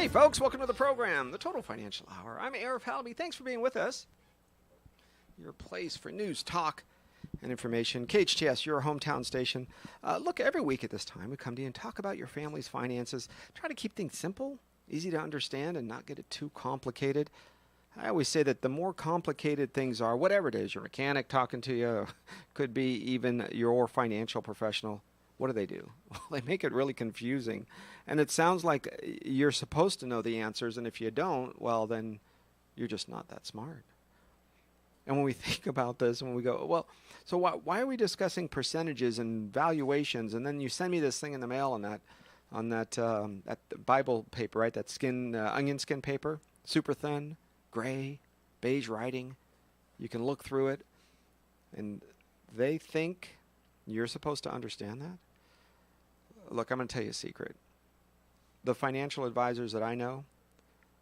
Hey folks, welcome to the program, the Total Financial Hour. I'm Arif Halaby. Thanks for being with us. Your place for news, talk, and information. KHTS, your hometown station. Look, every week at this time, we come to you and talk about your family's finances. Try to keep things simple, easy to understand, and not get it too complicated. I always say that the more complicated things are, whatever it is, your mechanic talking to you, could be even your financial professional, what do? Well, they make it really confusing. And it sounds like you're supposed to know the answers, and if you don't, well, then you're just not that smart. And when we think about this, when we go, well, so why are we discussing percentages and valuations? And then you send me this thing in the mail on that Bible paper, right? That onion skin paper, super thin, gray, beige writing. You can look through it, and they think you're supposed to understand that. Look, I'm going to tell you a secret. The financial advisors that I know,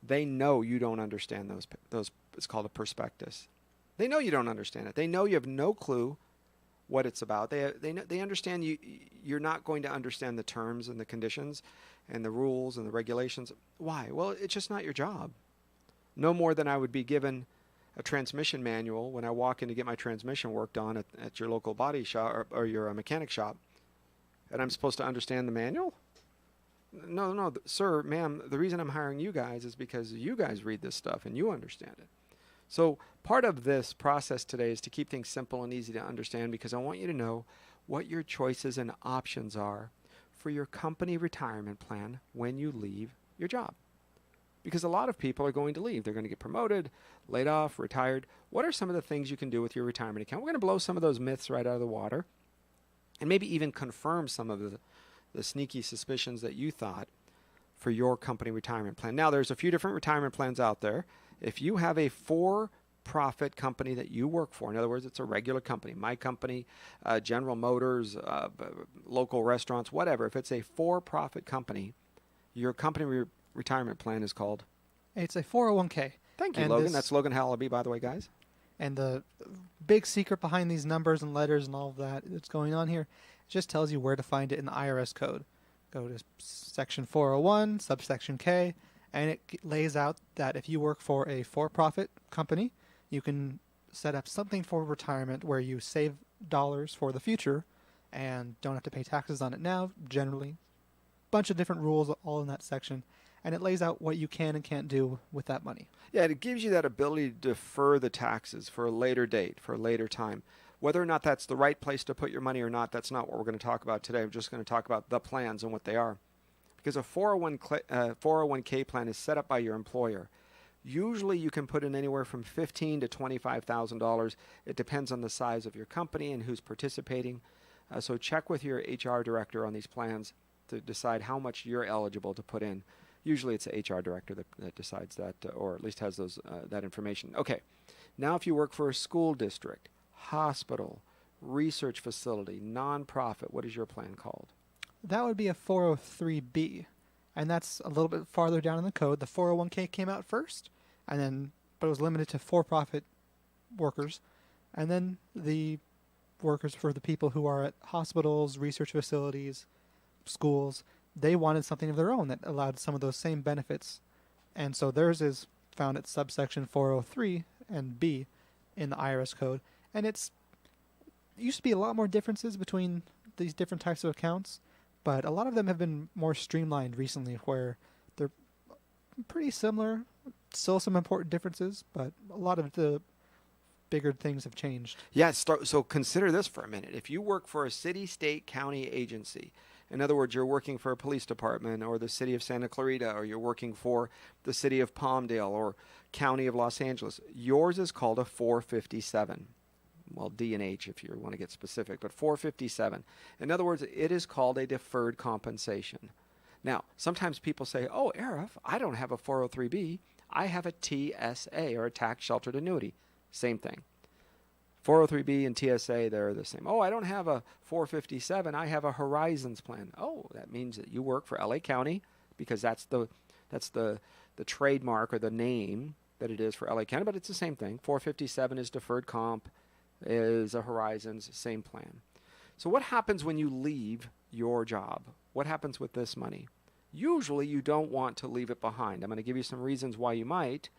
they know you don't understand those. It's called a prospectus. They know you don't understand it. They know you have no clue what it's about. They understand you're not going to understand the terms and the conditions and the rules and the regulations. Why? Well, it's just not your job. No more than I would be given a transmission manual when I walk in to get my transmission worked on at your local body shop or your mechanic shop, and I'm supposed to understand the manual? No, sir, ma'am, the reason I'm hiring you guys is because you guys read this stuff and you understand it. So part of this process today is to keep things simple and easy to understand, because I want you to know what your choices and options are for your company retirement plan when you leave your job. Because a lot of people are going to leave. They're going to get promoted, laid off, retired. What are some of the things you can do with your retirement account? We're going to blow some of those myths right out of the water and maybe even confirm some of the sneaky suspicions that you thought for your company retirement plan. Now, there's a few different retirement plans out there. If you have a for-profit company that you work for, in other words, it's a regular company, my company, General Motors, local restaurants, whatever, if it's a for-profit company, your company retirement plan is called? It's a 401k. Thank you, Logan. That's Logan Hallaby, by the way, guys. And the big secret behind these numbers and letters and all of that's going on here, it just tells you where to find it in the IRS code. Go to section 401, subsection K, and it lays out that if you work for a for-profit company, you can set up something for retirement where you save dollars for the future and don't have to pay taxes on it now, generally. Bunch of different rules all in that section. And it lays out what you can and can't do with that money. Yeah, it gives you that ability to defer the taxes for a later date, for a later time. Whether or not that's the right place to put your money or not, that's not what we're going to talk about today. We're just going to talk about the plans and what they are. Because a 401k plan is set up by your employer. Usually you can put in anywhere from $15,000 to $25,000. It depends on the size of your company and who's participating. So check with your HR director on these plans to decide how much you're eligible to put in. Usually it's the HR director that decides that, or at least has that information. Okay, now if you work for a school district, hospital, research facility, nonprofit, what is your plan called? That would be a 403B, and that's a little bit farther down in the code. The 401k came out first, but it was limited to for-profit workers, and then the workers for the people who are at hospitals, research facilities, schools. They wanted something of their own that allowed some of those same benefits. And so theirs is found at subsection 403 and B in the IRS code. And it used to be a lot more differences between these different types of accounts, but a lot of them have been more streamlined recently where they're pretty similar. Still some important differences, but a lot of the bigger things have changed. Yeah, so consider this for a minute. If you work for a city, state, county agency, in other words, you're working for a police department or the city of Santa Clarita, or you're working for the city of Palmdale or county of Los Angeles, yours is called a 457. Well, D and H if you want to get specific, but 457. In other words, it is called a deferred compensation. Now, sometimes people say, oh, Arif, I don't have a 403B. I have a TSA, or a tax sheltered annuity. Same thing. 403B and TSA, they're the same. Oh, I don't have a 457. I have a Horizons plan. Oh, that means that you work for LA County, because that's the trademark or the name that it is for LA County, but it's the same thing. 457 is deferred comp, is a Horizons, same plan. So what happens when you leave your job? What happens with this money? usually you don't want to leave it behind. I'm going to give you some reasons why you might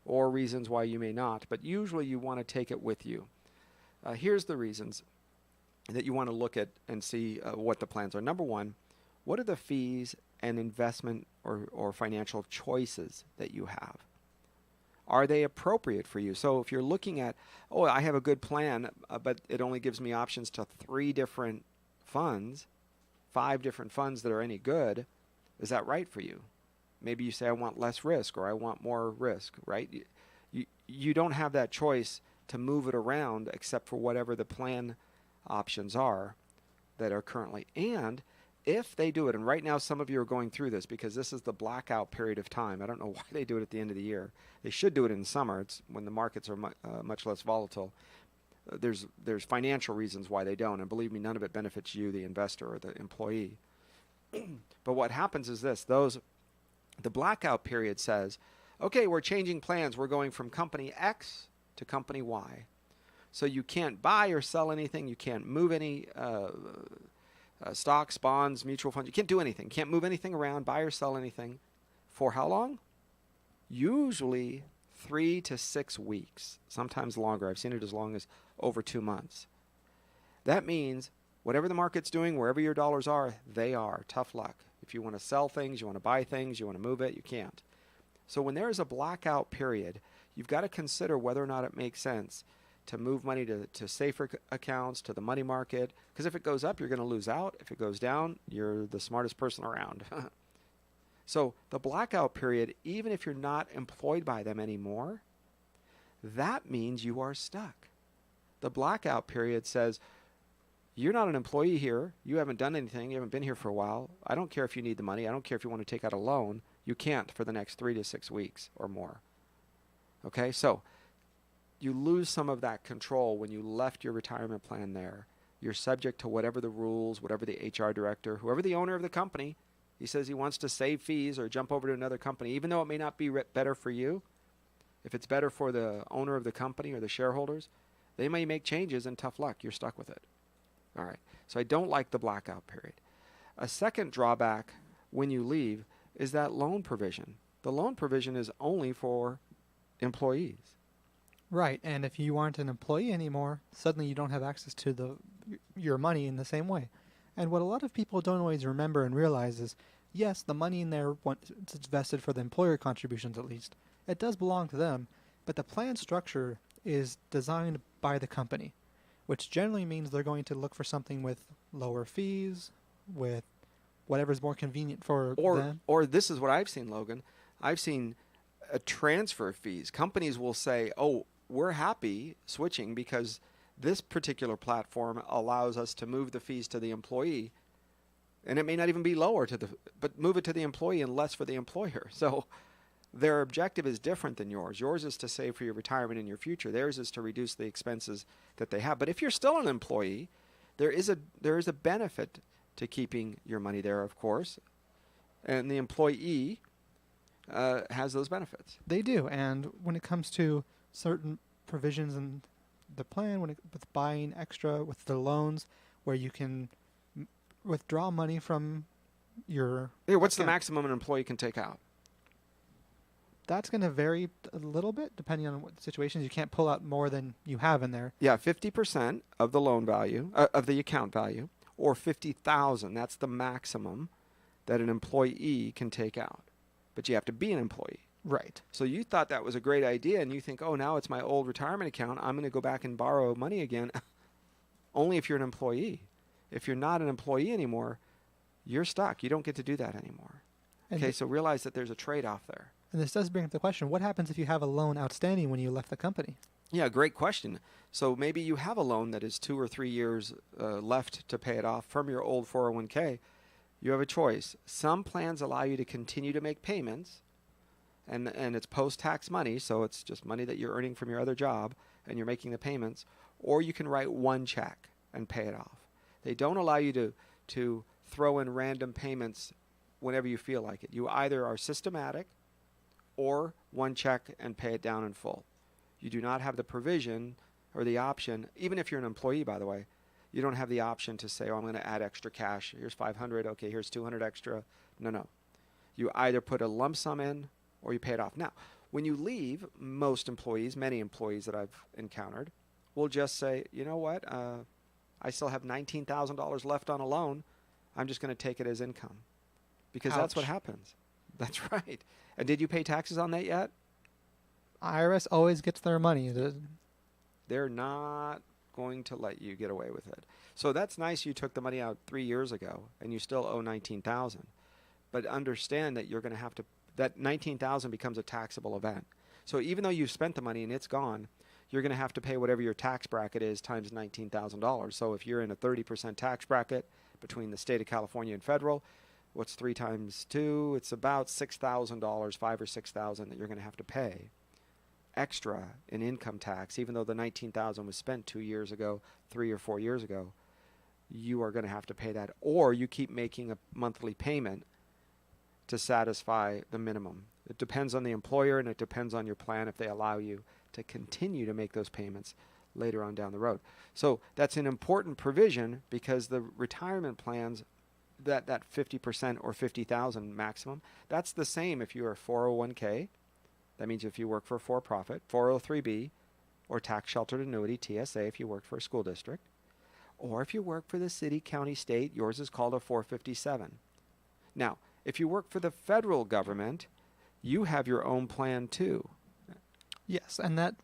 or reasons why you may not, but usually you want to take it with you. Here's the reasons that you want to look at and see what the plans are. Number one, what are the fees and investment or financial choices that you have? Are they appropriate for you? So if you're looking at, oh, I have a good plan, but it only gives me options to 3 different funds, 5 different funds that are any good, is that right for you? Maybe you say, I want less risk or I want more risk, right? You don't have that choice to move it around except for whatever the plan options are that are currently. And if they do it, and right now some of you are going through this because this is the blackout period of time. I don't know why they do it at the end of the year. They should do it in summer. It's when the markets are much less volatile. There's financial reasons why they don't, and believe me, none of it benefits you, the investor or the employee. But what happens is this: the blackout period says, okay, we're changing plans. We're going from company X to company Y. So you can't buy or sell anything. You can't move any stocks, bonds, mutual funds. You can't do anything. You can't move anything around, buy or sell anything. For how long? Usually 3 to 6 weeks, sometimes longer. I've seen it as long as over 2 months. That means whatever the market's doing, wherever your dollars are, they are. Tough luck. If you want to sell things, you want to buy things, you want to move it, you can't. So when there is a blackout period, you've got to consider whether or not it makes sense to move money to safer accounts, to the money market. Because if it goes up, you're going to lose out. If it goes down, you're the smartest person around. So the blackout period, even if you're not employed by them anymore, that means you are stuck. The blackout period says, you're not an employee here. You haven't done anything. You haven't been here for a while. I don't care if you need the money. I don't care if you want to take out a loan. You can't for the next 3 to 6 weeks or more. Okay, so you lose some of that control when you left your retirement plan there. You're subject to whatever the rules, whatever the HR director, whoever the owner of the company, he says he wants to save fees or jump over to another company, even though it may not be better for you. If it's better for the owner of the company or the shareholders, they may make changes and tough luck. You're stuck with it. All right. So I don't like the blackout period. A second drawback when you leave is that loan provision. The loan provision is only for employees. Right, and if you aren't an employee anymore, suddenly you don't have access to your money in the same way. And what a lot of people don't always remember and realize is, yes, the money in there, once it's vested for the employer contributions at least, it does belong to them, but the plan structure is designed by the company, which generally means they're going to look for something with lower fees, with whatever's more convenient for them. Or this is what I've seen, Logan. I've seen transfer fees. Companies will say, oh, we're happy switching because this particular platform allows us to move the fees to the employee, and it may not even be lower but move it to the employee and less for the employer. So their objective is different than yours. Yours is to save for your retirement in your future. Theirs is to reduce the expenses that they have. But if you're still an employee, there is a benefit to keeping your money there, of course, and the employee has those benefits. They do, and when it comes to certain provisions in the plan, with buying extra, with the loans, where you can withdraw money from your what's account. The maximum an employee can take out? That's going to vary a little bit depending on what situations. You can't pull out more than you have in there. Yeah, 50% of the loan value, of the account value, or $50,000. That's the maximum that an employee can take out. But you have to be an employee. Right. So you thought that was a great idea, and you think, oh, now it's my old retirement account. I'm going to go back and borrow money again. Only if you're an employee. If you're not an employee anymore, you're stuck. You don't get to do that anymore. And okay, so realize that there's a trade-off there. And this does bring up the question, what happens if you have a loan outstanding when you left the company? Yeah, great question. So maybe you have a loan that is 2 or 3 years left to pay it off from your old 401k. You have a choice. Some plans allow you to continue to make payments, and it's post-tax money, so it's just money that you're earning from your other job, and you're making the payments, or you can write one check and pay it off. They don't allow you to throw in random payments whenever you feel like it. You either are systematic or one check and pay it down in full. You do not have the provision or the option, even if you're an employee, by the way, you don't have the option to say, oh, I'm going to add extra cash. Here's $500. Okay, here's $200 extra. No. You either put a lump sum in or you pay it off. Now, when you leave, most employees, many employees that I've encountered, will just say, you know what, I still have $19,000 left on a loan. I'm just going to take it as income. Because Ouch. that's what happens. That's right. And did you pay taxes on that yet? IRS always gets their money. They're not going to let you get away with it. So that's nice you took the money out 3 years ago and you still owe $19,000. But understand that you're going to have to, that $19,000 becomes a taxable event. So even though you've spent the money and it's gone, you're going to have to pay whatever your tax bracket is times $19,000. So if you're in a 30% tax bracket between the state of California and federal, what's 3 times 2? It's about $6,000, $5,000 or $6,000 that you're going to have to pay extra in income tax, even though the $19,000 was spent 2 years ago, 3 or 4 years ago. You are going to have to pay that, or you keep making a monthly payment to satisfy the minimum. It depends on the employer and it depends on your plan if they allow you to continue to make those payments later on down the road. So that's an important provision because the retirement plans, that 50% or $50,000 maximum, that's the same if you're a 401k. That means if you work for a for-profit, 403b, or tax-sheltered annuity, TSA, if you work for a school district, or if you work for the city, county, state, yours is called a 457. Now, if you work for the federal government, you have your own plan too. Yes, and that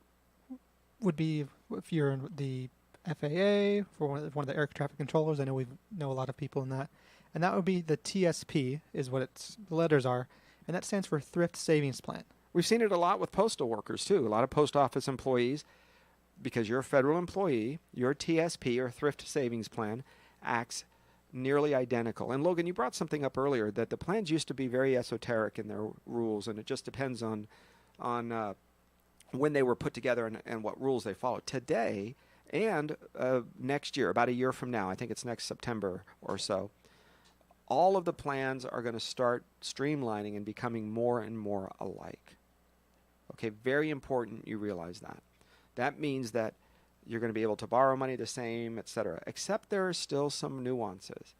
would be if you're in the FAA, for one of the air traffic controllers. I know we know a lot of people in that. And that would be the TSP is what the letters are, and that stands for Thrift Savings Plan. We've seen it a lot with postal workers too. A lot of post office employees, because you're a federal employee, your TSP or Thrift Savings Plan acts nearly identical. And Logan, you brought something up earlier that the plans used to be very esoteric in their rules, and it just depends on when they were put together and what rules they followed. Today and next year, about a year from now, I think it's next September or so, all of the plans are going to start streamlining and becoming more and more alike. Okay, very important you realize that. That means that you're going to be able to borrow money the same, etc., except there are still some nuances.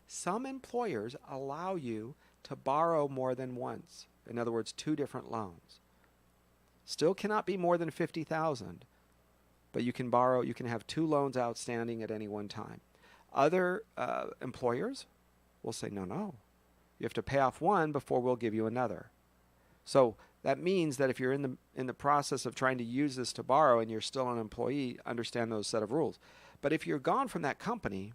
Some employers allow you to borrow more than once. In other words, 2 different loans. Still cannot be more than $50,000, but you can borrow, you can have 2 loans outstanding at any one time. Other employers will say, no, you have to pay off one before we'll give you another. So that means that if you're in the process of trying to use this to borrow and you're still an employee, understand those set of rules. But if you're gone from that company,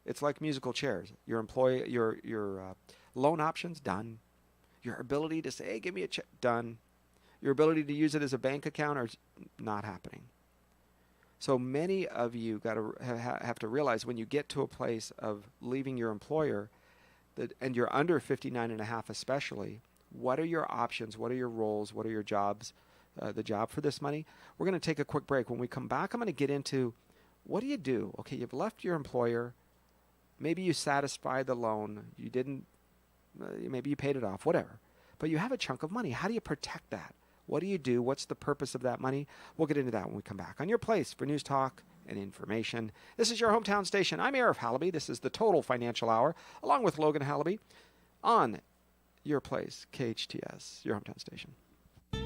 it's like musical chairs. Your employee, your loan options, done. Your ability to say, hey, give me a check, done. Your ability to use it as a bank account is not happening. So many of you got to have to realize when you get to a place of leaving your employer, and you're under 59.5 especially, what are your options? What are your roles? What are your jobs? The job for this money? We're going to take a quick break. When we come back, I'm going to get into what do you do? Okay, you've left your employer. Maybe you satisfied the loan. You didn't. Maybe you paid it off, whatever. But you have a chunk of money. How do you protect that? What do you do? What's the purpose of that money? We'll get into that when we come back on your place for news, talk, and information. This is your hometown station. I'm Arif Halaby. This is the Total Financial Hour, along with Logan Halaby, on your place, KHTS, your hometown station.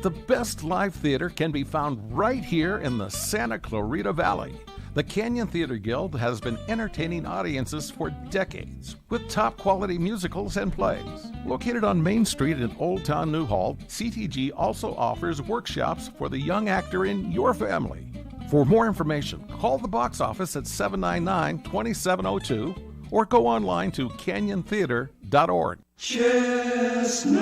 The best live theater can be found right here in the Santa Clarita Valley. The Canyon Theater Guild has been entertaining audiences for decades with top-quality musicals and plays. Located on Main Street in Old Town Newhall, CTG also offers workshops for the young actor in your family. For more information, call the box office at 799-2702 or go online to canyontheater.org. Chestnuts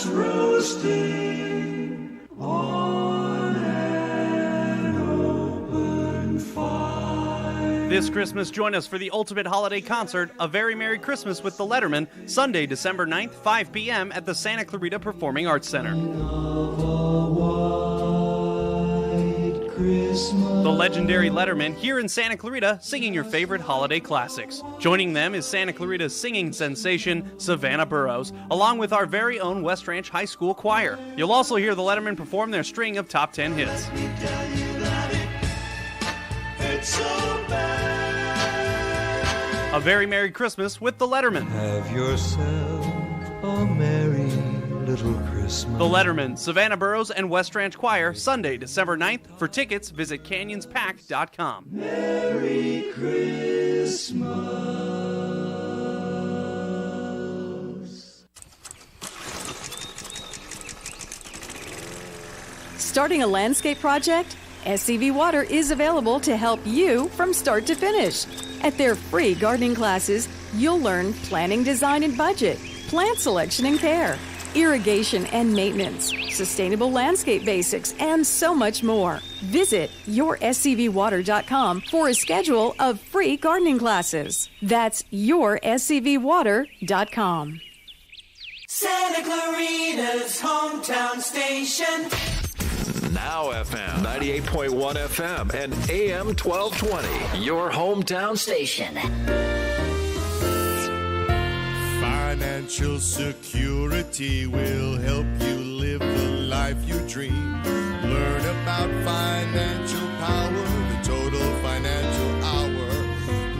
roasting on an open fire. This Christmas, join us for the ultimate holiday concert, A Very Merry Christmas with the Letterman, Sunday, December 9th, 5 p.m. at the Santa Clarita Performing Arts Center. The legendary Letterman here in Santa Clarita singing your favorite holiday classics. Joining them is Santa Clarita's singing sensation, Savannah Burrows, along with our very own West Ranch High School choir. You'll also hear the Letterman perform their string of top 10 hits. A Very Merry Christmas with the Letterman. Have yourself a a merry little Christmas. The Letterman, Savannah Burrows, and West Ranch Choir, Sunday, December 9th. For tickets, visit canyonspack.com. Merry Christmas. Starting a landscape project? SCV Water is available to help you from start to finish. At their free gardening classes, you'll learn planning, design, and budget, plant selection and care, irrigation and maintenance, sustainable landscape basics, and so much more. Visit yourscvwater.com for a schedule of free gardening classes. That's yourscvwater.com. Santa Clarita's hometown station. Now FM 98.1 FM and AM 1220. Your hometown station. Financial security will help you live the life you dream. Learn about financial power, the total financial hour.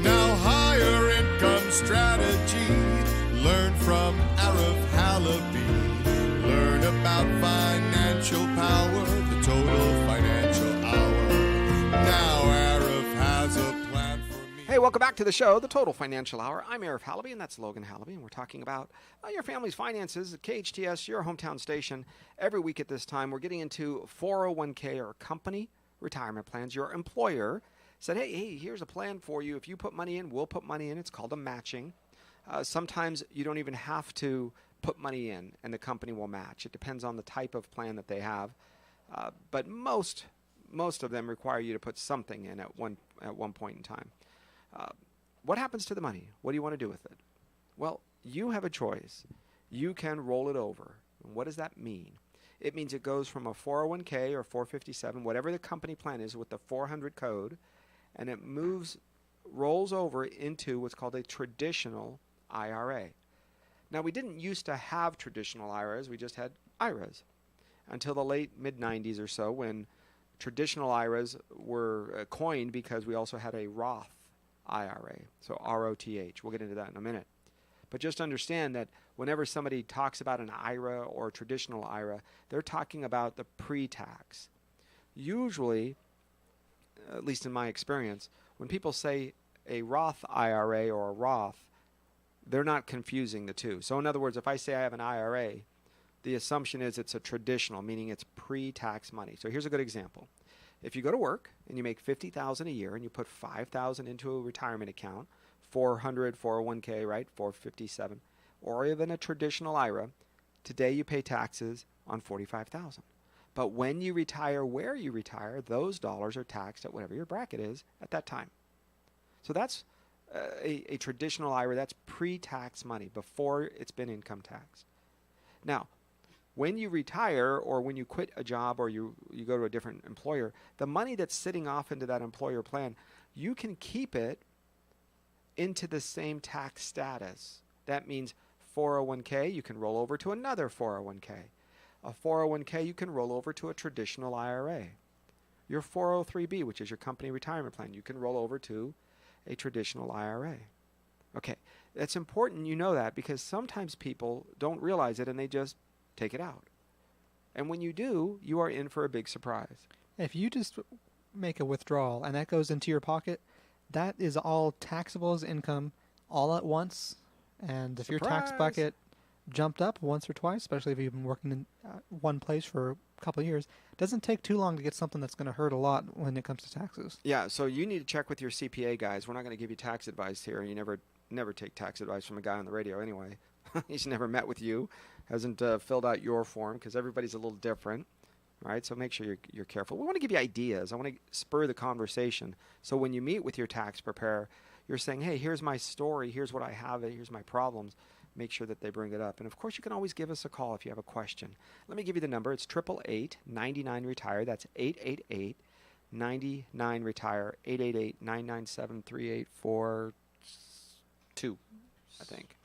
Now higher income strategy. Learn from Arif Halaby. Learn about financial power, the total financial hour. Now Arif has a plan for me. Hey, welcome back to the show, The Total Financial Hour. I'm Arif Halaby, and that's Logan Halaby, and we're talking about your family's finances at KHTS, your hometown station. Every week at this time, we're getting into 401k or company retirement plans. Your employer said, hey, here's a plan for you. If you put money in, we'll put money in. It's called a matching. Sometimes you don't even have to put money in, and the company will match. It depends on the type of plan that they have, but most of them require you to put something in at one point in time. What happens to the money? What do you want to do with it? Well, you have a choice. You can roll it over. And what does that mean? It means it goes from a 401k or 457, whatever the company plan is with the 400 code, and it rolls over into what's called a traditional IRA. Now, we didn't used to have traditional IRAs. We just had IRAs until the late mid-90s or so, when traditional IRAs were coined because we also had a Roth IRA, so ROTH. We'll get into that in a minute. But just understand that whenever somebody talks about an IRA or a traditional IRA, they're talking about the pre-tax. Usually, at least in my experience, when people say a Roth IRA or a Roth, they're not confusing the two. So in other words, if I say I have an IRA, the assumption is it's a traditional, meaning it's pre-tax money. So here's a good example. If you go to work and you make $50,000 a year and you put $5,000 into a retirement account, 400, 401k, right, 457, or even a traditional IRA, today you pay taxes on $45,000. But when you retire, where you retire, those dollars are taxed at whatever your bracket is at that time. So that's a traditional IRA. That's pre-tax money before it's been income taxed. Now, when you retire or when you quit a job or you go to a different employer, the money that's sitting off into that employer plan, you can keep it into the same tax status. That means 401k, you can roll over to another 401k. A 401k, you can roll over to a traditional IRA. Your 403b, which is your company retirement plan, you can roll over to a traditional IRA. Okay, that's important you know that, because sometimes people don't realize it and they just take it out. And when you do, you are in for a big surprise. If you just make a withdrawal and that goes into your pocket, that is all taxable as income all at once. And if your tax bucket jumped up once or twice, especially if you've been working in one place for a couple of years, it doesn't take too long to get something that's going to hurt a lot when it comes to taxes. Yeah, so you need to check with your CPA guys. We're not going to give you tax advice here. You never take tax advice from a guy on the radio anyway. He's never met with you, hasn't filled out your form, because everybody's a little different, right? So make sure you're careful. We want to give you ideas. I want to spur the conversation. So when you meet with your tax preparer, you're saying, hey, here's my story, here's what I have, here's my problems. Make sure that they bring it up. And of course, you can always give us a call if you have a question. Let me give you the number. It's 888-99-RETIRE. That's 888-99-RETIRE, 888-997-3842, I think.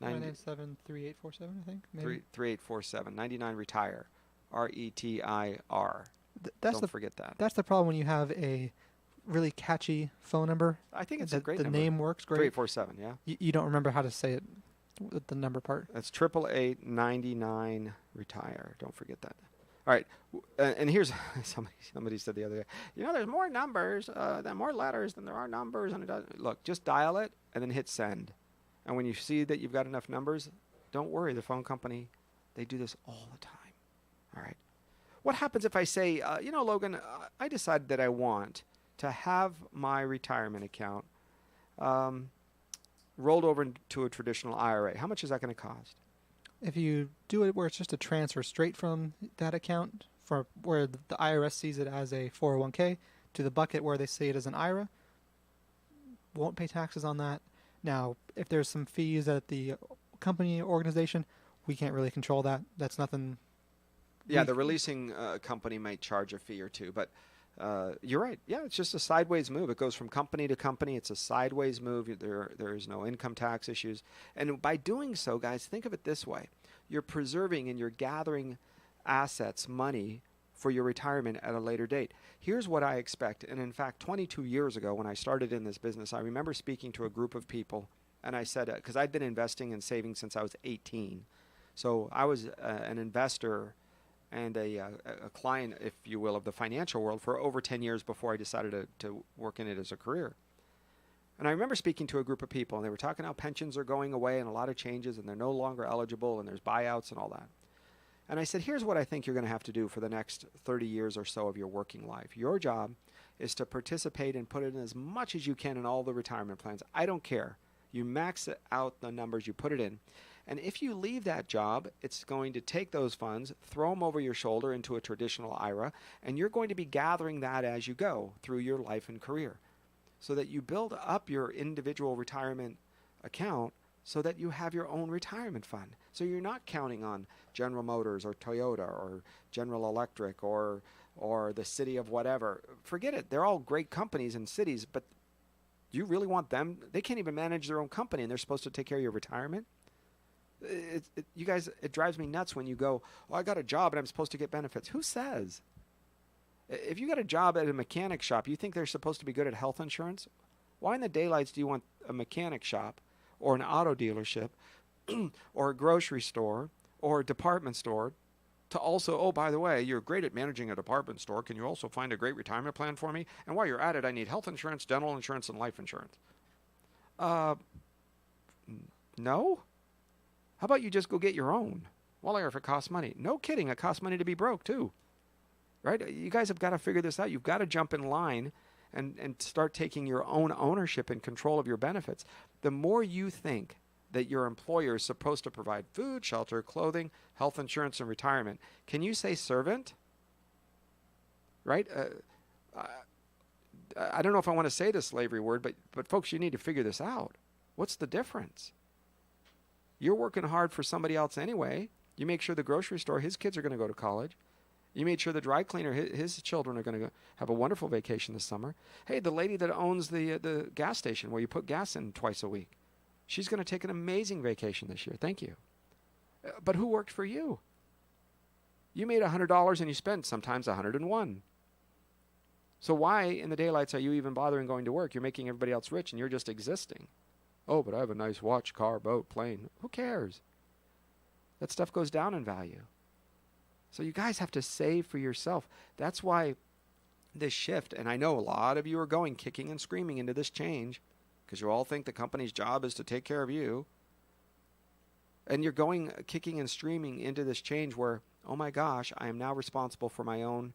997-3847, I think. Maybe. 3847, 99-RETIRE, RETIR. Don't forget that. That's the problem when you have a really catchy phone number. I think it's a great number. The name works great. 3847, yeah. You don't remember how to say it with the number part. That's 888-99 retire. Don't forget that. All right, and here's somebody said the other day, there's more numbers, more letters than there are numbers, and it doesn't. Look, just dial it and then hit send, and when you see that you've got enough numbers, don't worry. The phone company, they do this all the time. All right. What happens if I say, Logan, I decided that I want to have my retirement account rolled over into a traditional IRA? How much is that going to cost? If you do it where it's just a transfer straight from that account, for where the IRS sees it as a 401k, to the bucket where they see it as an IRA, won't pay taxes on that. Now, if there's some fees at the company organization, we can't really control that. That's nothing. Yeah, the releasing company might charge a fee or two, but you're right. Yeah, it's just a sideways move. It goes from company to company. It's a sideways move. There is no income tax issues. And by doing so, guys, think of it this way. You're preserving and you're gathering assets, money, for your retirement at a later date. Here's what I expect. And in fact, 22 years ago when I started in this business, I remember speaking to a group of people, and I said, because I'd been investing and saving since I was 18. So I was an investor and a client, if you will, of the financial world for over 10 years before I decided to work in it as a career. And I remember speaking to a group of people, and they were talking how pensions are going away and a lot of changes, and they're no longer eligible, and there's buyouts and all that. And I said, here's what I think you're going to have to do for the next 30 years or so of your working life. Your job is to participate and put in as much as you can in all the retirement plans. I don't care. You max out the numbers, you put it in. And if you leave that job, it's going to take those funds, throw them over your shoulder into a traditional IRA, and you're going to be gathering that as you go through your life and career, so that you build up your individual retirement account so that you have your own retirement fund. So you're not counting on General Motors or Toyota or General Electric or the city of whatever. Forget it. They're all great companies and cities, but you really want them? They can't even manage their own company, and they're supposed to take care of your retirement? You guys, it drives me nuts when you go, I got a job and I'm supposed to get benefits. Who says? If you got a job at a mechanic shop, you think they're supposed to be good at health insurance? Why in the daylights do you want a mechanic shop or an auto dealership or a grocery store or a department store to also, oh, by the way, you're great at managing a department store. Can you also find a great retirement plan for me? And while you're at it, I need health insurance, dental insurance, and life insurance. No? How about you just go get your own? Well, if it costs money. No kidding. It costs money to be broke, too. Right? You guys have got to figure this out. You've got to jump in line and start taking your own ownership and control of your benefits. The more you think that your employer is supposed to provide food, shelter, clothing, health insurance, and retirement, can you say servant? Right? I don't know if I want to say the slavery word, but folks, you need to figure this out. What's the difference? You're working hard for somebody else anyway. You make sure the grocery store, his kids are going to go to college. You made sure the dry cleaner, his children are going to have a wonderful vacation this summer. Hey, the lady that owns the gas station where you put gas in twice a week, she's going to take an amazing vacation this year. Thank you. But who worked for you? You made $100 and you spent sometimes $101. So why in the daylights are you even bothering going to work? You're making everybody else rich and you're just existing. Oh, but I have a nice watch, car, boat, plane. Who cares? That stuff goes down in value. So you guys have to save for yourself. That's why this shift, and I know a lot of you are going kicking and screaming into this change because you all think the company's job is to take care of you. And you're going kicking and screaming into this change where, oh my gosh, I am now responsible for my own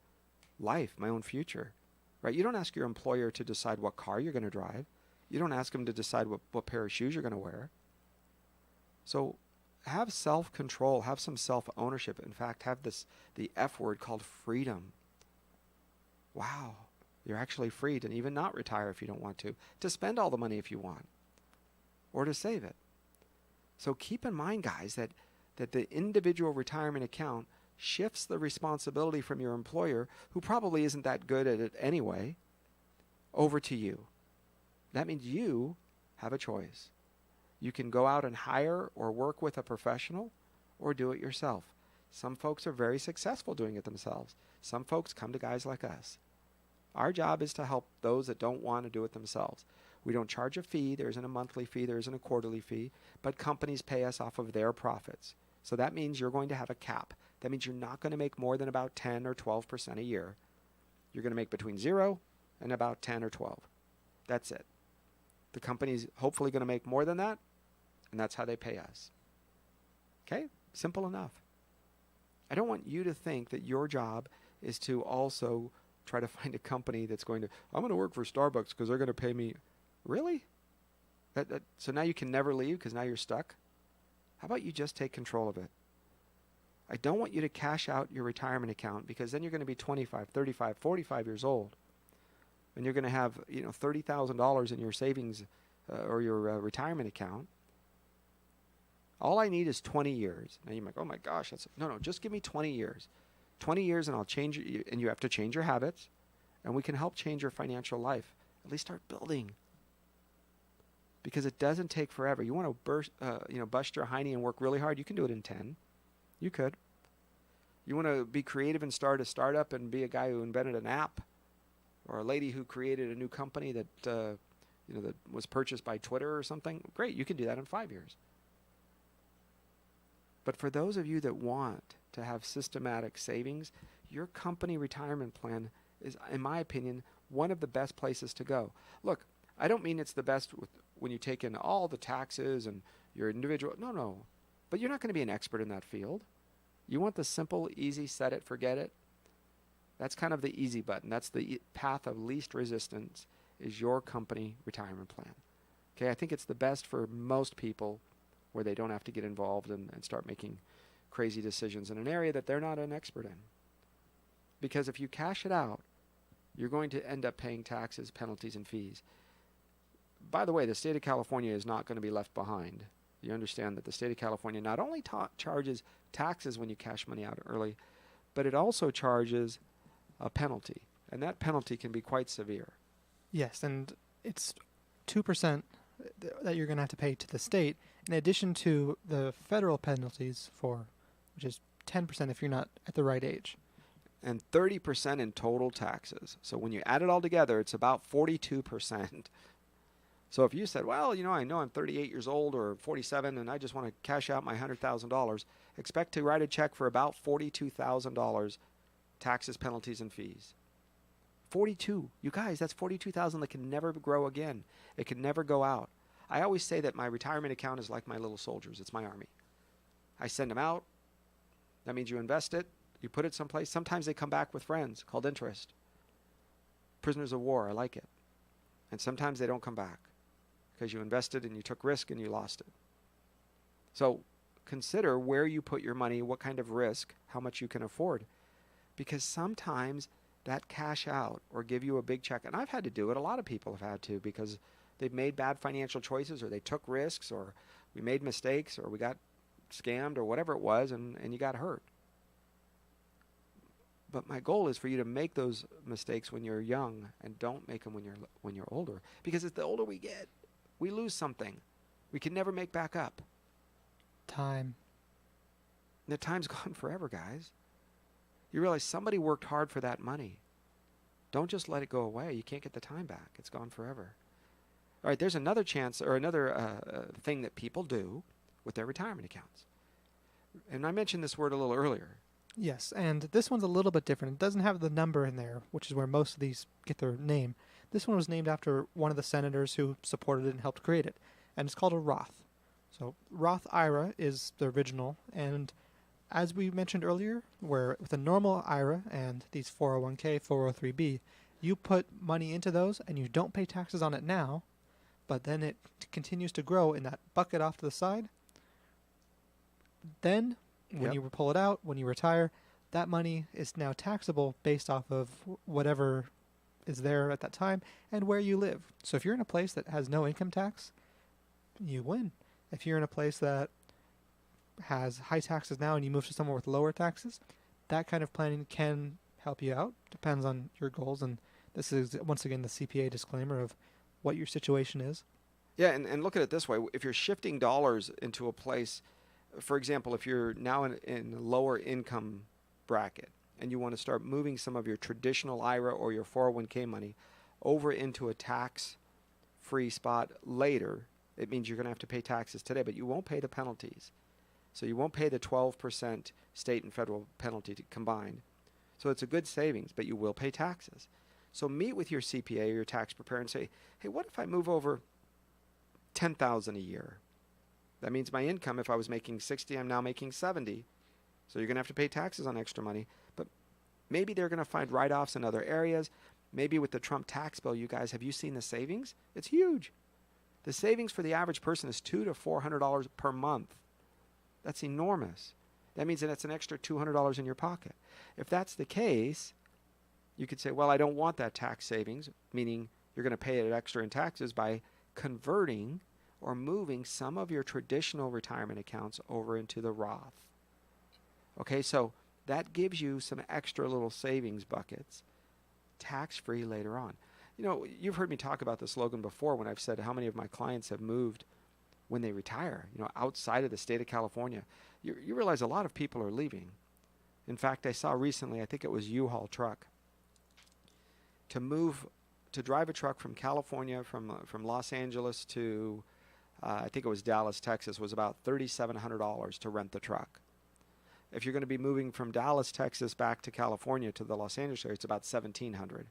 life, my own future. Right? You don't ask your employer to decide what car you're going to drive. You don't ask them to decide what pair of shoes you're going to wear. So have self-control, have some self-ownership. In fact, have the F word called freedom. Wow, you're actually free to even not retire if you don't want to spend all the money if you want, or to save it. So keep in mind, guys, that the individual retirement account shifts the responsibility from your employer, who probably isn't that good at it anyway, over to you. That means you have a choice. You can go out and hire or work with a professional or do it yourself. Some folks are very successful doing it themselves. Some folks come to guys like us. Our job is to help those that don't want to do it themselves. We don't charge a fee. There isn't a monthly fee. There isn't a quarterly fee. But companies pay us off of their profits. So that means you're going to have a cap. That means you're not going to make more than about 10 or 12% a year. You're going to make between 0 and about 10 or 12. That's it. The company's hopefully going to make more than that, and that's how they pay us. Okay? Simple enough. I don't want you to think that your job is to also try to find a company that's going to, I'm going to work for Starbucks because they're going to pay me. Really? So now you can never leave because now you're stuck? How about you just take control of it? I don't want you to cash out your retirement account because then you're going to be 25, 35, 45 years old. And you're going to have, $30,000 in your savings or your retirement account. All I need is 20 years. Now you're like, oh my gosh, no, just give me 20 years. 20 years and I'll change it. And you have to change your habits. And we can help change your financial life. At least start building. Because it doesn't take forever. You want to bust your hiney and work really hard, you can do it in 10. You could. You want to be creative and start a startup and be a guy who invented an app, or a lady who created a new company that that was purchased by Twitter or something. Great, you can do that in 5 years. But for those of you that want to have systematic savings, your company retirement plan is, in my opinion, one of the best places to go. Look, I don't mean it's the best when you take in all the taxes and your individual. No. But you're not going to be an expert in that field. You want the simple, easy, set it, forget it. That's kind of the easy button. That's the path of least resistance is your company retirement plan. Okay, I think it's the best for most people where they don't have to get involved and start making crazy decisions in an area that they're not an expert in. Because if you cash it out, you're going to end up paying taxes, penalties, and fees. By the way, the state of California is not going to be left behind. You understand that the state of California not only charges taxes when you cash money out early, but it also charges a penalty. And that penalty can be quite severe. Yes, and it's 2% that you're going to have to pay to the state, in addition to the federal penalties which is 10% if you're not at the right age. And 30% in total taxes. So when you add it all together, it's about 42%. So if you said, well, I know I'm 38 years old or 47 and I just want to cash out my $100,000, expect to write a check for about $42,000 taxes, penalties, and fees. 42. You guys, that's $42,000 that can never grow again. It can never go out. I always say that my retirement account is like my little soldiers. It's my army. I send them out. That means you invest it. You put it someplace. Sometimes they come back with friends called interest. Prisoners of war. I like it. And sometimes they don't come back because you invested and you took risk and you lost it. So consider where you put your money, what kind of risk, how much you can afford. Because sometimes that cash out or give you a big check, and I've had to do it, a lot of people have had to, because they've made bad financial choices or they took risks or we made mistakes or we got scammed or whatever it was and you got hurt. But my goal is for you to make those mistakes when you're young and don't make them when you're older. Because as the older we get, we lose something. We can never make back up. Time. And the time's gone forever, guys. You realize somebody worked hard for that money. Don't just let it go away. You can't get the time back. It's gone forever. All right, there's another chance or another thing that people do with their retirement accounts. And I mentioned this word a little earlier. Yes, and this one's a little bit different. It doesn't have the number in there, which is where most of these get their name. This one was named after one of the senators who supported it and helped create it, and it's called a Roth. So Roth IRA is the original, and as we mentioned earlier, where with a normal IRA and these 401k, 403b, you put money into those and you don't pay taxes on it now, but then it continues to grow in that bucket off to the side. Then when you pull it out, when you retire, that money is now taxable based off of whatever is there at that time and where you live. So if you're in a place that has no income tax, you win. If you're in a place that has high taxes now and you move to somewhere with lower taxes, that kind of planning can help you out. Depends on your goals. And this is, once again, the CPA disclaimer of what your situation is. Yeah, and look at it this way. If you're shifting dollars into a place, for example, if you're now in a lower income bracket and you want to start moving some of your traditional IRA or your 401k money over into a tax tax-free spot later, it means you're going to have to pay taxes today, but you won't pay the penalties. So you won't pay the 12% state and federal penalty combined. So it's a good savings, but you will pay taxes. So meet with your CPA or your tax preparer and say, hey, what if I move over $10,000 a year? That means my income, if I was making 60, I'm now making 70. So you're going to have to pay taxes on extra money. But maybe they're going to find write-offs in other areas. Maybe with the Trump tax bill, you guys, have you seen the savings? It's huge. The savings for the average person is $200 to $400 per month. That's enormous. That means that it's an extra $200 in your pocket. If that's the case, you could say, well, I don't want that tax savings, meaning you're going to pay it extra in taxes by converting or moving some of your traditional retirement accounts over into the Roth. Okay, so that gives you some extra little savings buckets, tax-free later on. You know, you've heard me talk about the slogan before when I've said how many of my clients have moved when they retire, you know, outside of the state of California. You realize a lot of people are leaving. In fact, I saw recently, I think it was U-Haul truck, to drive a truck from California, from Los Angeles to, I think it was Dallas, Texas, was about $3,700 to rent the truck. If you're going to be moving from Dallas, Texas back to California to the Los Angeles area, it's about $1,700.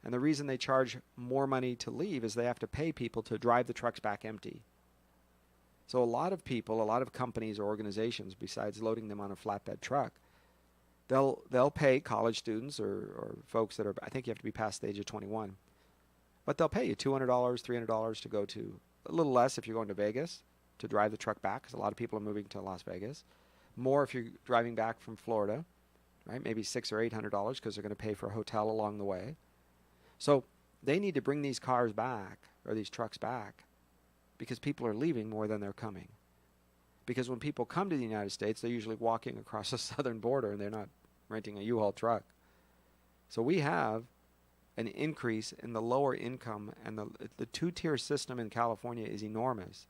And the reason they charge more money to leave is they have to pay people to drive the trucks back empty. So a lot of people, a lot of companies or organizations, besides loading them on a flatbed truck, they'll pay college students or folks that are, I think you have to be past the age of 21, but they'll pay you $200, $300 to go to, a little less if you're going to Vegas to drive the truck back, because a lot of people are moving to Las Vegas. More if you're driving back from Florida, right? Maybe $600 or $800 because they're going to pay for a hotel along the way. So they need to bring these cars back or these trucks back because people are leaving more than they're coming. Because when people come to the United States, they're usually walking across the southern border and they're not renting a U-Haul truck. So we have an increase in the lower income, and the two-tier system in California is enormous.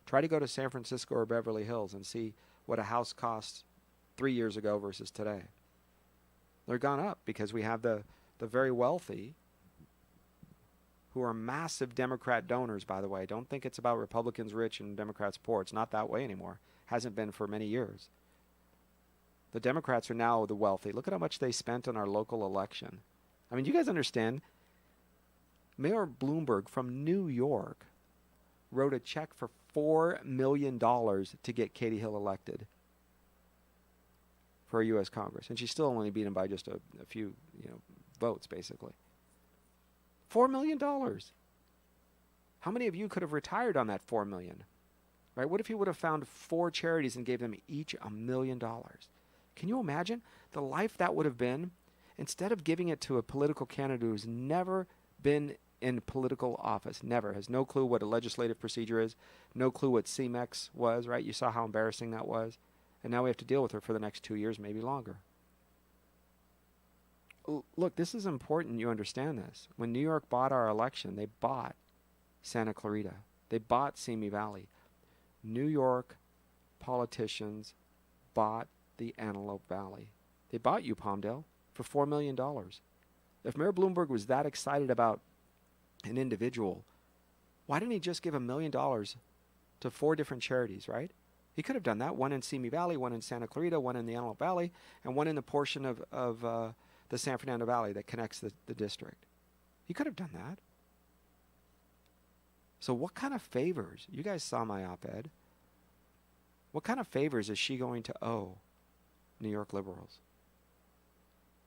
Try to go to San Francisco or Beverly Hills and see what a house costs 3 years ago versus today. They're gone up because we have the very wealthy who are massive Democrat donors, by the way. Don't think it's about Republicans rich and Democrats poor. It's not that way anymore. Hasn't been for many years. The Democrats are now the wealthy. Look at how much they spent on our local election. I mean, you guys understand? Mayor Bloomberg from New York wrote a check for $4 million to get Katie Hill elected for a U.S. Congress. And she still only beat him by just a few votes, basically. $4 million. How many of you could have retired on that $4 million? Right? What if you would have found 4 charities and gave them each $1 million? Can you imagine the life that would have been? Instead of giving it to a political candidate who's never been in political office, never, has no clue what a legislative procedure is, no clue what CMEX was, right? You saw how embarrassing that was. And now we have to deal with her for the next 2 years, maybe longer. Look, this is important you understand this. When New York bought our election, they bought Santa Clarita. They bought Simi Valley. New York politicians bought the Antelope Valley. They bought you, Palmdale, for $4 million. If Mayor Bloomberg was that excited about an individual, why didn't he just give $1 million to 4 different charities, right? He could have done that. One in Simi Valley, one in Santa Clarita, one in the Antelope Valley, and one in the portion of the San Fernando Valley that connects the district. He could have done that. So what kind of favors? You guys saw my op-ed. What kind of favors is she going to owe New York liberals?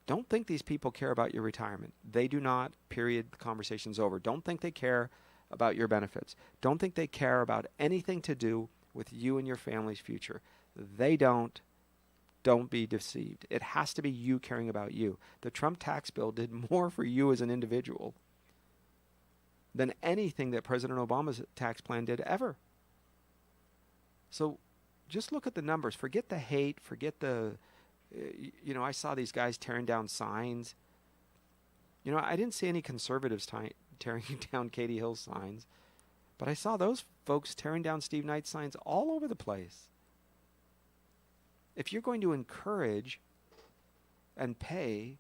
Don't think these people care about your retirement. They do not, period. The conversation's over. Don't think they care about your benefits. Don't think they care about anything to do with you and your family's future. They don't. Don't be deceived. It has to be you caring about you. The Trump tax bill did more for you as an individual than anything that President Obama's tax plan did ever. So just look at the numbers. Forget the hate. Forget the, I saw these guys tearing down signs. I didn't see any conservatives tearing down Katie Hill's signs, but I saw those folks tearing down Steve Knight's signs all over the place. If you're going to encourage and pay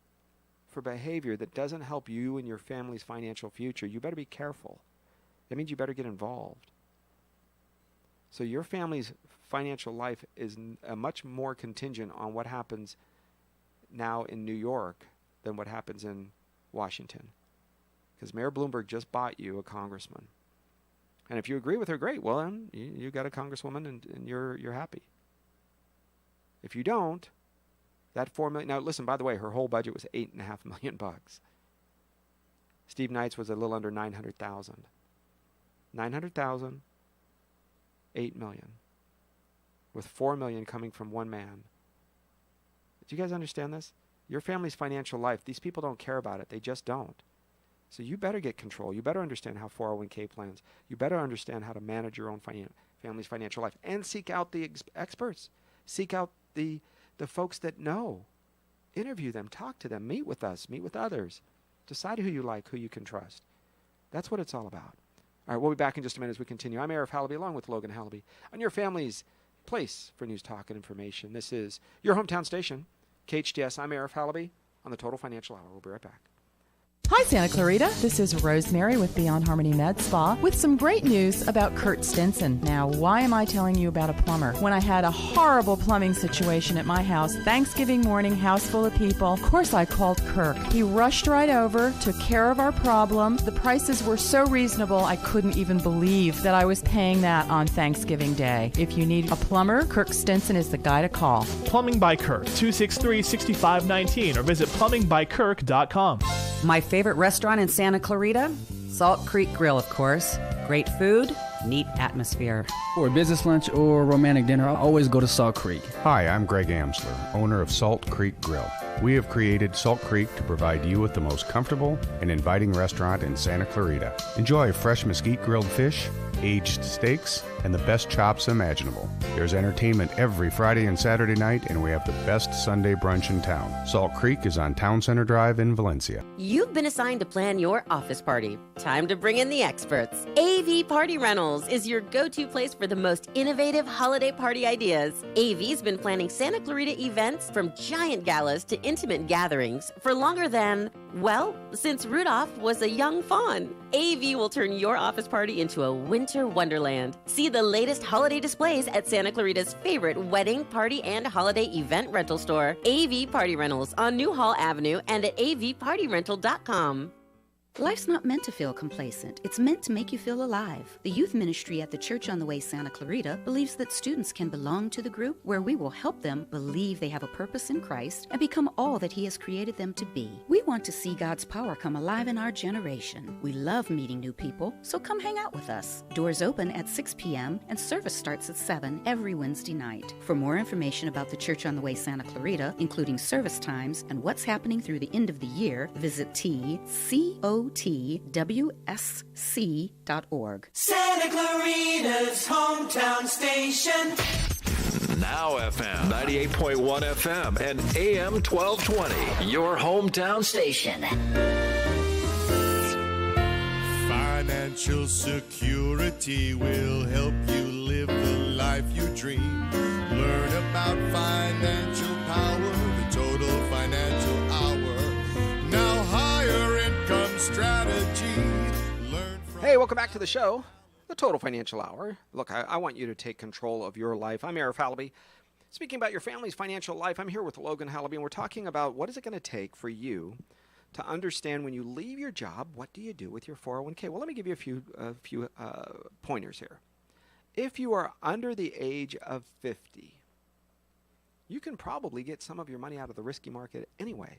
for behavior that doesn't help you and your family's financial future, you better be careful. That means you better get involved. So your family's financial life is much more contingent on what happens now in New York than what happens in Washington. Because Mayor Bloomberg just bought you a congressman. And if you agree with her, great. Well, then you got a congresswoman and you're happy. If you don't, that $4 million. Now, listen, by the way, her whole budget was $8.5 million. Steve Knight's was a little under 900,000. 900,000, 8 million, with 4 million coming from one man. Do you guys understand this? Your family's financial life, these people don't care about it. They just don't. So you better get control. You better understand how 401k plans. You better understand how to manage your own family's financial life, and seek out the experts. Seek out the folks that know. Interview them, talk to them, meet with us, meet with others. Decide who you like, who you can trust. That's what it's all about. All right, we'll be back in just a minute as we continue. I'm Arif Halaby, along with Logan Halaby, on your family's place for news, talk, and information. This is your hometown station, KHTS. I'm Arif Halaby on the Total Financial Hour. We'll be right back. Hi, Santa Clarita. This is Rosemary with Beyond Harmony Med Spa with some great news about Kurt Stinson. Now, why am I telling you about a plumber? When I had a horrible plumbing situation at my house, Thanksgiving morning, house full of people, of course I called Kirk. He rushed right over, took care of our problem. The prices were so reasonable, I couldn't even believe that I was paying that on Thanksgiving Day. If you need a plumber, Kirk Stinson is the guy to call. Plumbing by Kirk, 263-6519, or visit plumbingbykirk.com. My favorite restaurant in Santa Clarita? Salt Creek Grill, of course. Great food, neat atmosphere. For a business lunch or romantic dinner, I'll always go to Salt Creek. Hi, I'm Greg Amsler, owner of Salt Creek Grill. We have created Salt Creek to provide you with the most comfortable and inviting restaurant in Santa Clarita. Enjoy fresh mesquite grilled fish, aged steaks, and the best chops imaginable. There's entertainment every Friday and Saturday night, and we have the best Sunday brunch in town. Salt Creek is on Town Center Drive in Valencia. You've been assigned to plan your office party. Time to bring in the experts. AV Party Rentals is your go-to place for the most innovative holiday party ideas. AV's been planning Santa Clarita events from giant galas to intimate gatherings for longer than, well, since Rudolph was a young fawn. AV will turn your office party into a winter wonderland. See the latest holiday displays at Santa Clarita's favorite wedding, party, and holiday event rental store, AV Party Rentals on New Hall Avenue and at avpartyrental.com. Life's not meant to feel complacent. It's meant to make you feel alive. The youth ministry at the Church on the Way Santa Clarita believes that students can belong to the group where we will help them believe they have a purpose in Christ and become all that He has created them to be. We want to see God's power come alive in our generation. We love meeting new people, so come hang out with us. Doors open at 6 p.m. and service starts at 7 every Wednesday night. For more information about the Church on the Way Santa Clarita, including service times and what's happening through the end of the year, visit tcotwsc.org. Santa Clarita's hometown station. Now FM 98.1 FM and AM 1220. Your hometown station. Financial security will help you live the life you dream. Learn about financial power, the total financial hour. Now higher income strategy. Learn from. Hey, welcome back to the show, the Total Financial Hour. Look, I want you to take control of your life. I'm Arif Halaby. Speaking about your family's financial life, I'm here with Logan Halaby, and we're talking about what is it going to take for you to understand when you leave your job, what do you do with your 401k? Well, let me give you a few pointers here. If you are under the age of 50, you can probably get some of your money out of the risky market anyway.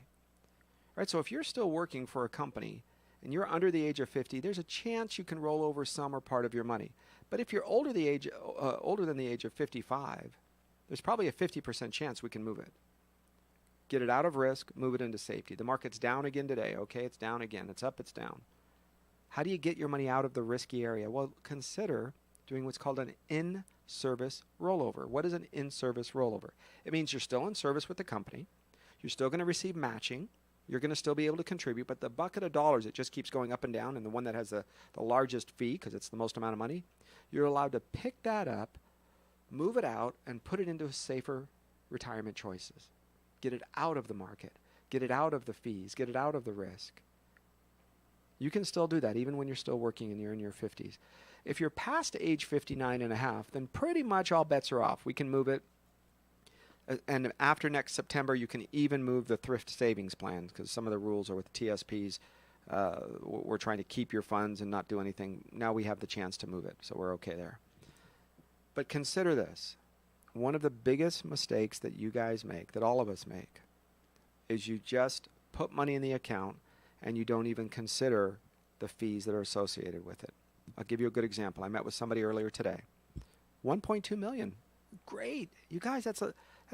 Right, so if you're still working for a company and you're under the age of 50, there's a chance you can roll over some or part of your money. But if you're older than the age of 55, there's probably a 50% chance we can move it. Get it out of risk, move it into safety. The market's down again today, okay? It's down again. It's up, it's down. How do you get your money out of the risky area? Well, consider doing what's called an in-service rollover. What is an in-service rollover? It means you're still in service with the company. You're still going to receive matching. You're going to still be able to contribute, but the bucket of dollars, it just keeps going up and down, and the one that has the largest fee, because it's the most amount of money, you're allowed to pick that up, move it out, and put it into safer retirement choices. Get it out of the market. Get it out of the fees. Get it out of the risk. You can still do that even when you're still working and you're in your 50s. If you're past age 59 and a half, then pretty much all bets are off. We can move it. And after next September, you can even move the thrift savings plans because some of the rules are with TSPs. We're trying to keep your funds and not do anything. Now we have the chance to move it, so we're okay there. But consider this. One of the biggest mistakes that you guys make, that all of us make, is you just put money in the account and you don't even consider the fees that are associated with it. I'll give you a good example. I met with somebody earlier today. 1.2 million. Great. You guys, that's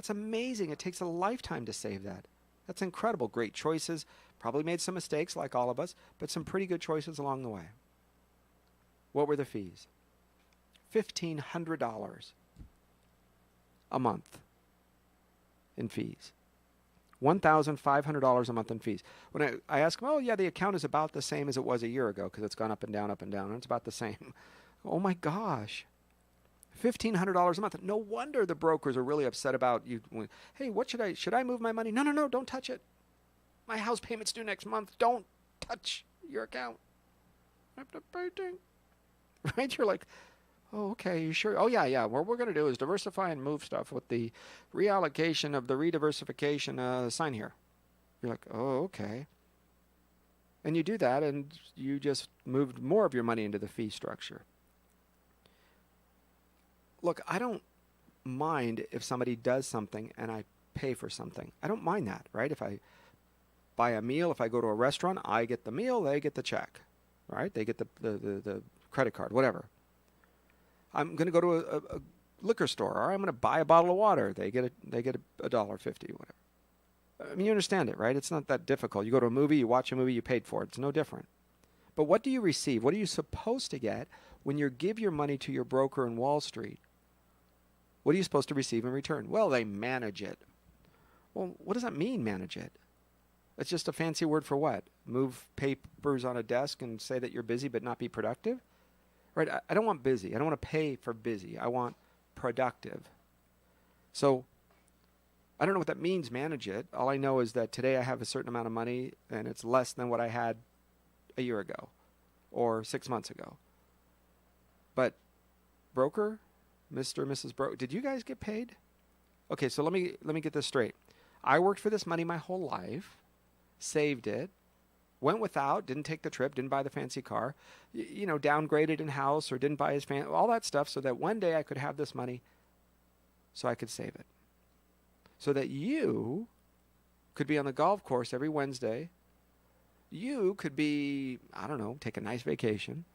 amazing. It takes a lifetime to save that. That's incredible. Great choices. Probably made some mistakes like all of us, but some pretty good choices along the way. What were the fees? $1,500 a month in fees. $1,500 a month in fees. When I ask them, oh, yeah, the account is about the same as it was a year ago because it's gone up and down, and it's about the same. Oh, my gosh. $1,500 a month. No wonder the brokers are really upset about you. Hey, should I move my money? No, don't touch it. My house payment's due next month. Don't touch your account. Right? You're like, oh, okay, you sure? Oh, yeah. What we're going to do is diversify and move stuff with the reallocation of the rediversification sign here. You're like, oh, okay. And you do that, and you just moved more of your money into the fee structure. Look, I don't mind if somebody does something and I pay for something. I don't mind that, right? If I buy a meal, if I go to a restaurant, I get the meal, they get the check, right? They get the credit card, whatever. I'm going to go to a liquor store, or I'm going to buy a bottle of water. They get $1.50, whatever. I mean, you understand it, right? It's not that difficult. You go to a movie, you watch a movie, you paid for it. It's no different. But what do you receive? What are you supposed to get when you give your money to your broker in Wall Street? What are you supposed to receive in return? Well, they manage it. Well, what does that mean, manage it? It's just a fancy word for what? Move papers on a desk and say that you're busy but not be productive? Right? I don't want busy. I don't want to pay for busy. I want productive. So I don't know what that means, manage it. All I know is that today I have a certain amount of money and it's less than what I had a year ago or 6 months ago. But broker, Mr. or Mrs. Broker, did you guys get paid? Okay, so let me get this straight. I worked for this money my whole life, saved it, went without, didn't take the trip, didn't buy the fancy car, downgraded in house or didn't buy his all that stuff so that one day I could have this money so I could save it. So that you could be on the golf course every Wednesday. You could be, take a nice vacation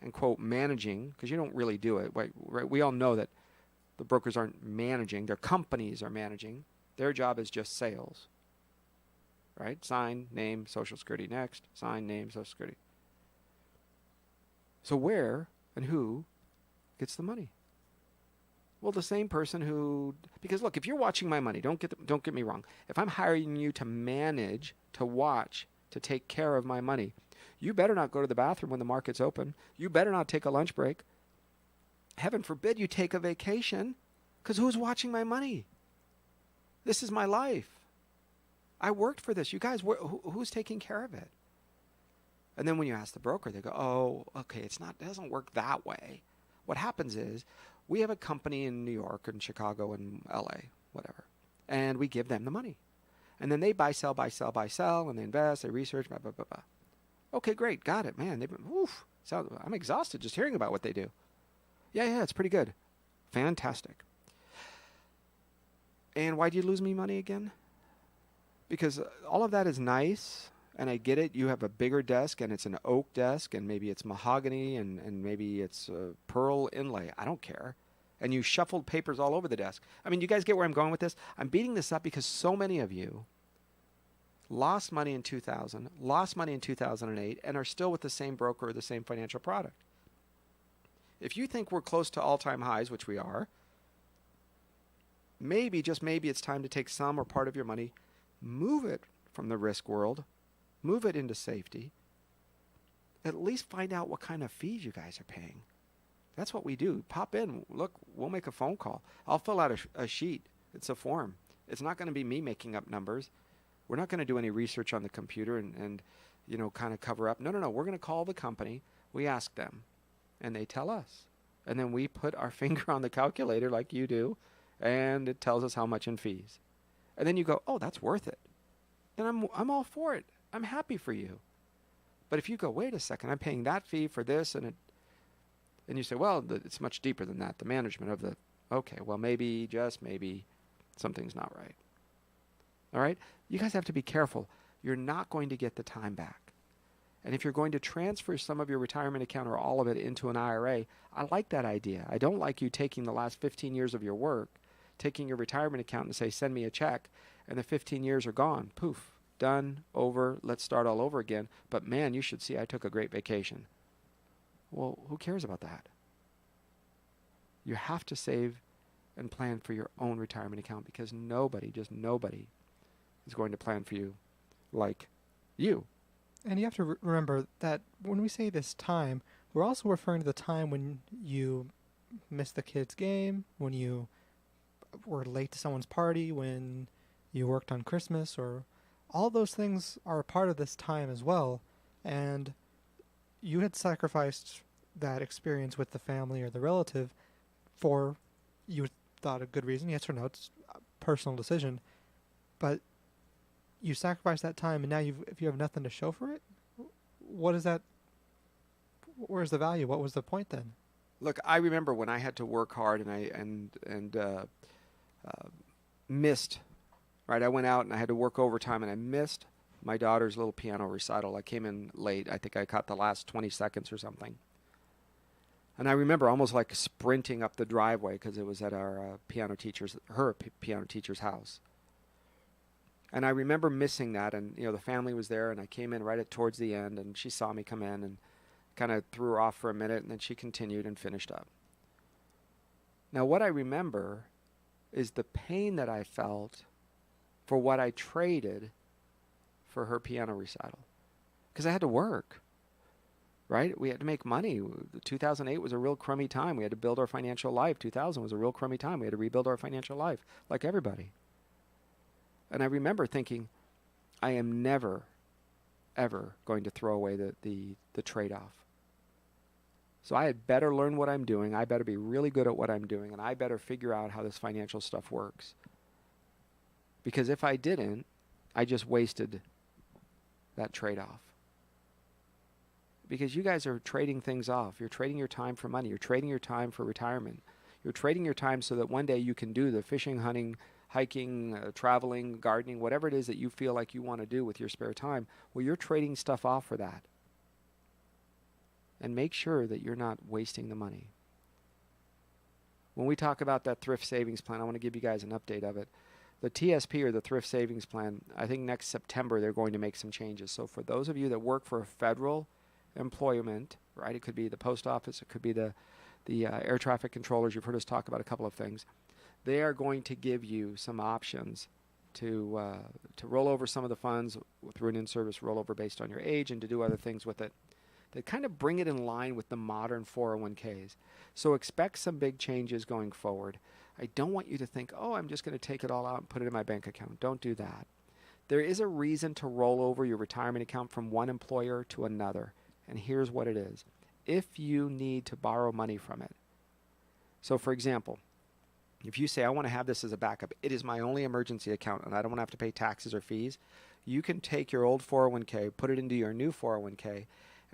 and, quote, managing, because you don't really do it. Right? We all know that the brokers aren't managing. Their companies are managing. Their job is just sales. Right? Sign, name, Social Security next. Sign, name, Social Security. So where and who gets the money? Well, the same person who, because look, if you're watching my money, don't get me wrong. If I'm hiring you to manage, to watch, to take care of my money, you better not go to the bathroom when the market's open. You better not take a lunch break. Heaven forbid you take a vacation, because who's watching my money? This is my life. I worked for this. You guys, who's taking care of it? And then when you ask the broker, they go, oh, okay, it doesn't work that way. What happens is we have a company in New York and Chicago and LA, whatever, and we give them the money. And then they buy, sell, and they invest, they research, blah, blah, blah, blah. Okay, great, got it, man. I'm exhausted just hearing about what they do. Yeah, it's pretty good. Fantastic. And why do you lose me money again? Because all of that is nice, and I get it. You have a bigger desk, and it's an oak desk, and maybe it's mahogany, and maybe it's pearl inlay. I don't care. And you shuffled papers all over the desk. I mean, you guys get where I'm going with this? I'm beating this up because so many of you lost money in 2000, lost money in 2008, and are still with the same broker or the same financial product. If you think we're close to all-time highs, which we are, maybe, just maybe, it's time to take some or part of your money, move it from the risk world, move it into safety, at least find out what kind of fees you guys are paying. That's what we do. Pop in. Look, we'll make a phone call. I'll fill out a sheet. It's a form. It's not going to be me making up numbers. We're not going to do any research on the computer and kind of cover up. No, we're going to call the company. We ask them, and they tell us. And then we put our finger on the calculator like you do, and it tells us how much in fees. And then you go, oh, that's worth it. Then I'm all for it. I'm happy for you. But if you go, wait a second, I'm paying that fee for this, and you say, well, it's much deeper than that. The management of the, okay, well, maybe, just maybe, something's not right. All right? You guys have to be careful. You're not going to get the time back. And if you're going to transfer some of your retirement account or all of it into an IRA, I like that idea. I don't like you taking the last 15 years of your work, taking your retirement account and say, send me a check, and the 15 years are gone. Poof, done, over, let's start all over again. But man, you should see I took a great vacation. Well, who cares about that? You have to save and plan for your own retirement account because nobody, just nobody, is going to plan for you like you. And you have to remember that when we say this time, we're also referring to the time when you missed the kid's game, when you were late to someone's party, when you worked on Christmas, or all those things are a part of this time as well. And you had sacrificed that experience with the family or the relative for, you thought, a good reason. Yes or no, it's a personal decision. But you sacrifice that time, and now if you have nothing to show for it, what is that? Where's the value? What was the point then? Look, I remember when I had to work hard and I missed. Right, I went out and I had to work overtime, and I missed my daughter's little piano recital. I came in late. I think I caught the last 20 seconds or something. And I remember almost like sprinting up the driveway because it was at her piano teacher's house. And I remember missing that, and the family was there, and I came in right towards the end, and she saw me come in and kind of threw her off for a minute, and then she continued and finished up. Now, what I remember is the pain that I felt for what I traded for her piano recital, because I had to work, right? We had to make money. 2008 was a real crummy time. We had to build our financial life. 2000 was a real crummy time. We had to rebuild our financial life, like everybody. And I remember thinking, I am never, ever going to throw away the trade-off. So I had better learn what I'm doing. I better be really good at what I'm doing, and I better figure out how this financial stuff works. Because if I didn't, I just wasted that trade-off. Because you guys are trading things off. You're trading your time for money. You're trading your time for retirement. You're trading your time so that one day you can do the fishing, hunting, hiking, traveling, gardening, whatever it is that you feel like you want to do with your spare time. Well, you're trading stuff off for that. And make sure that you're not wasting the money. When we talk about that thrift savings plan, I want to give you guys an update of it. The TSP, or the thrift savings plan, I think next September they're going to make some changes. So for those of you that work for a federal employment, right, it could be the post office, it could be the air traffic controllers. You've heard us talk about a couple of things. They are going to give you some options to roll over some of the funds through an in-service rollover based on your age, and to do other things with it that kind of bring it in line with the modern 401ks. So expect some big changes going forward. I don't want you to think, oh, I'm just going to take it all out and put it in my bank account. Don't do that. There is a reason to roll over your retirement account from one employer to another, and here's what it is. If you need to borrow money from it. So for example, if you say, I want to have this as a backup, it is my only emergency account and I don't want to have to pay taxes or fees, you can take your old 401k, put it into your new 401k,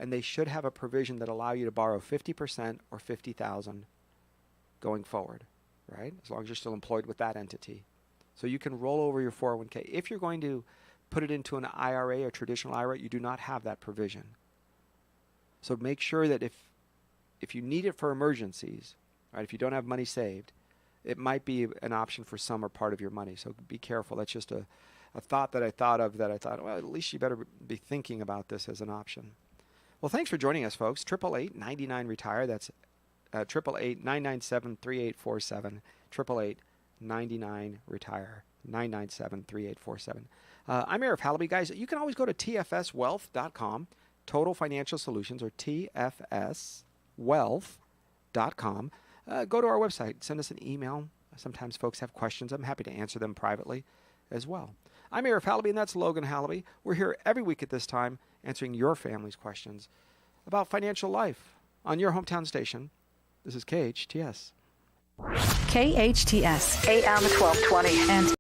and they should have a provision that allow you to borrow 50% or $50,000 going forward, right? As long as you're still employed with that entity. So you can roll over your 401k. If you're going to put it into an IRA, a traditional IRA, you do not have that provision. So make sure that if you need it for emergencies, right, if you don't have money saved, it might be an option for some or part of your money. So be careful. That's just a thought that I thought of, that I thought, well, at least you better be thinking about this as an option. Well, thanks for joining us, folks. 888-99-RETIRE. That's 888-997-3847. 888-99-RETIRE. 997-3847. I'm Arif Halaby. Guys, you can always go to tfswealth.com, Total Financial Solutions, or tfswealth.com. Go to our website. Send us an email. Sometimes folks have questions. I'm happy to answer them privately. as well. I'm Arif Halaby, and that's Logan Halaby. We're here every week at this time answering your family's questions about financial life on your hometown station. This is KHTS. KHTS, AM 1220. And